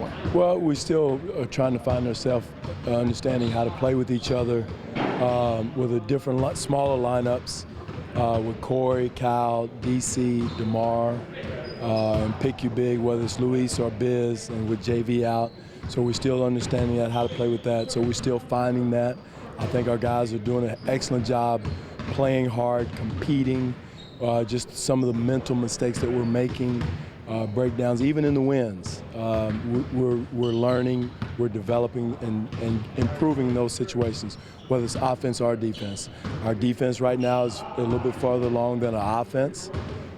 point? Well, we still are trying to find ourselves understanding how to play with each other with a different, smaller lineups with Corey, Kyle, DC, DeMar, and pick your big, whether it's Luis or Biz, and with JV out. So we're still understanding that, how to play with that. So we're still finding that. I think our guys are doing an excellent job playing hard, competing, just some of the mental mistakes that we're making, breakdowns, even in the wins. We're learning, we're developing and improving those situations, whether it's offense or defense. Our defense right now is a little bit farther along than our offense.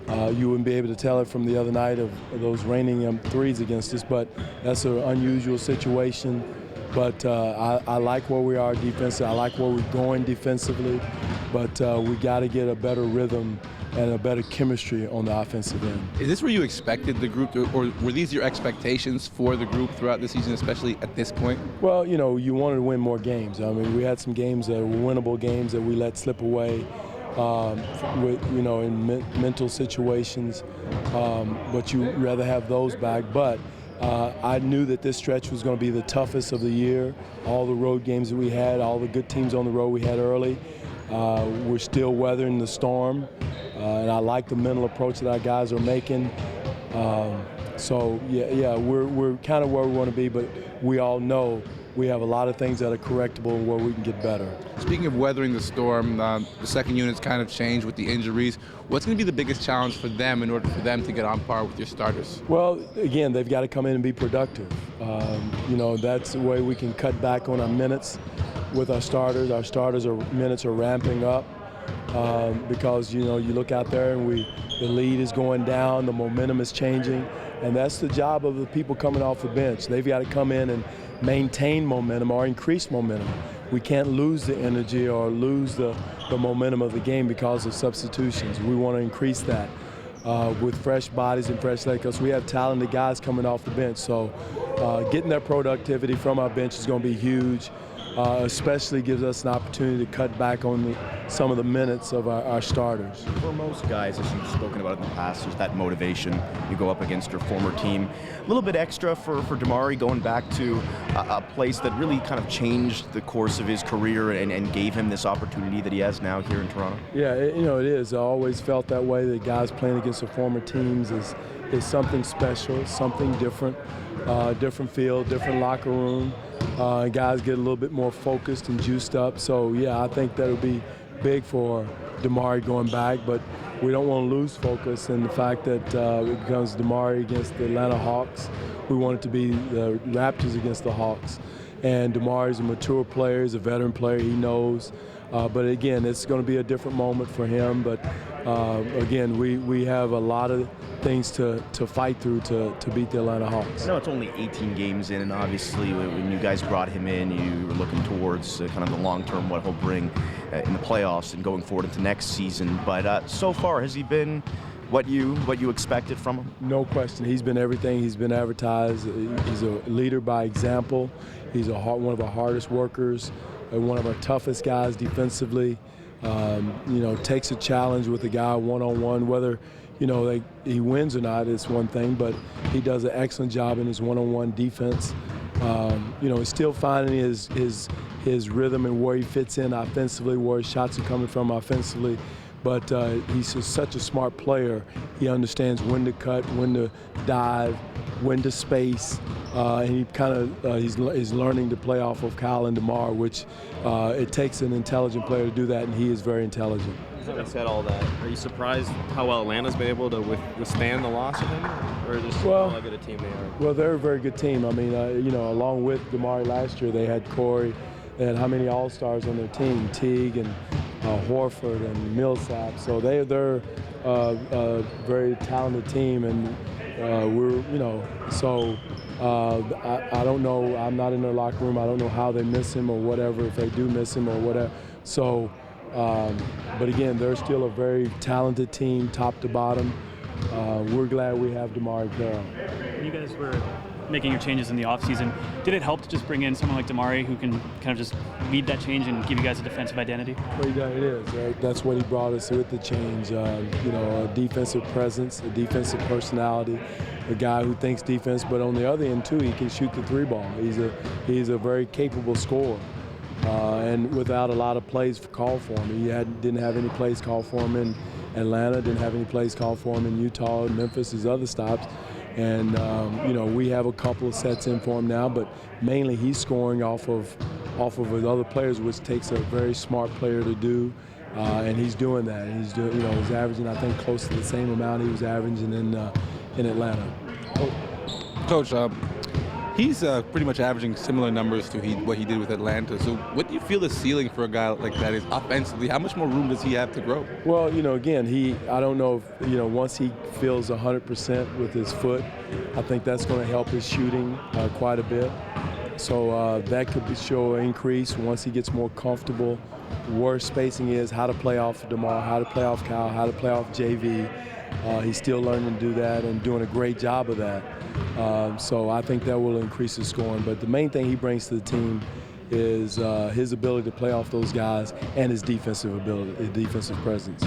You wouldn't be able to tell it from the other night of those raining threes against us, but that's an unusual situation. But I like where we are defensively. I like where we're going defensively, but we got to get a better rhythm and a better chemistry on the offensive end. Is this where you expected the group to, or were these your expectations for the group throughout the season, especially at this point? Well, you know, you wanted to win more games. I mean, we had some games that were winnable games that we let slip away. In mental situations, but you rather have those back. But I knew that this stretch was going to be the toughest of the year. All the road games that we had, all the good teams on the road we had early. We're still weathering the storm, and I like the mental approach that our guys are making. We're kind of where we want to be, but we all know we have a lot of things that are correctable and where we can get better. Speaking of weathering the storm, the second unit's kind of changed with the injuries. What's going to be the biggest challenge for them in order for them to get on par with your starters? Well, again, they've got to come in and be productive. That's the way we can cut back on our minutes with our starters. Our starters' minutes are ramping up because, you look out there and the lead is going down, the momentum is changing, and that's the job of the people coming off the bench. They've got to come in and maintain momentum or increase momentum. We can't lose the energy or lose the momentum of the game because of substitutions. We want to increase that with fresh bodies and fresh legs because we have talented guys coming off the bench. So getting that productivity from our bench is going to be huge. Especially gives us an opportunity to cut back on some of the minutes of our starters. For most guys, as you've spoken about in the past, there's that motivation. You go up against your former team. A little bit extra for Damari going back to a place that really kind of changed the course of his career and gave him this opportunity that he has now here in Toronto. Yeah, it is. I always felt that way, that guys playing against their former teams is something special, something different, different field, different locker room. Guys get a little bit more focused and juiced up. So, yeah, I think that'll be big for Damari going back. But we don't want to lose focus in the fact that it becomes Damari against the Atlanta Hawks. We want it to be the Raptors against the Hawks. And Damari's a mature player. He's a veteran player. He knows. But, again, it's going to be a different moment for him. But, again, we have a lot of things to fight through to beat the Atlanta Hawks. I know it's only 18 games in, and obviously when you guys brought him in, you were looking towards kind of the long-term, what he'll bring in the playoffs and going forward into next season. But so far, has he been what you expected from him? No question. He's been everything. He's been advertised. He's a leader by example. He's one of our hardest workers, one of our toughest guys defensively. Takes a challenge with a guy one-on-one, whether he wins or not, it's one thing, but he does an excellent job in his one-on-one defense. He's still finding his rhythm and where he fits in offensively, where his shots are coming from offensively. But he's such a smart player. He understands when to cut, when to dive, when to space. And he he's learning to play off of Kyle and DeMar, which it takes an intelligent player to do that, and he is very intelligent. Having said all that, are you surprised how well Atlanta's been able to withstand the loss of him, or just how good a team they are? Well, they're a very good team. I mean, along with Damari last year, they had Corey. They had how many All-Stars on their team? Teague and Horford and Millsap. So they're a very talented team, and I don't know. I'm not in their locker room. I don't know how they miss him or whatever, if they do miss him or whatever. So. But again, they're still a very talented team, top to bottom. We're glad we have Damari Carroll. You guys were making your changes in the offseason. Did it help to just bring in someone like Damari who can kind of just lead that change and give you guys a defensive identity? Well, yeah, it is. Right? That's what he brought us with the change. A defensive presence, a defensive personality, a guy who thinks defense, but on the other end too, he can shoot the three ball. He's a very capable scorer. And without a lot of plays called for him. He didn't have any plays called for him in Atlanta, didn't have any plays called for him in Utah, Memphis, his other stops. And, we have a couple of sets in for him now, but mainly he's scoring off of his other players, which takes a very smart player to do. And he's doing that. And he's averaging, I think, close to the same amount he was averaging in Atlanta. Coach, he's pretty much averaging similar numbers to what he did with Atlanta. So what do you feel the ceiling for a guy like that is offensively? How much more room does he have to grow? Well, again, I don't know if, once he feels 100% with his foot, I think that's going to help his shooting quite a bit. So that could show an increase once he gets more comfortable where spacing is, how to play off DeMar, how to play off Kyle, how to play off JV. He's still learning to do that and doing a great job of that. So I think that will increase his scoring. But the main thing he brings to the team is his ability to play off those guys and his defensive ability, his defensive presence.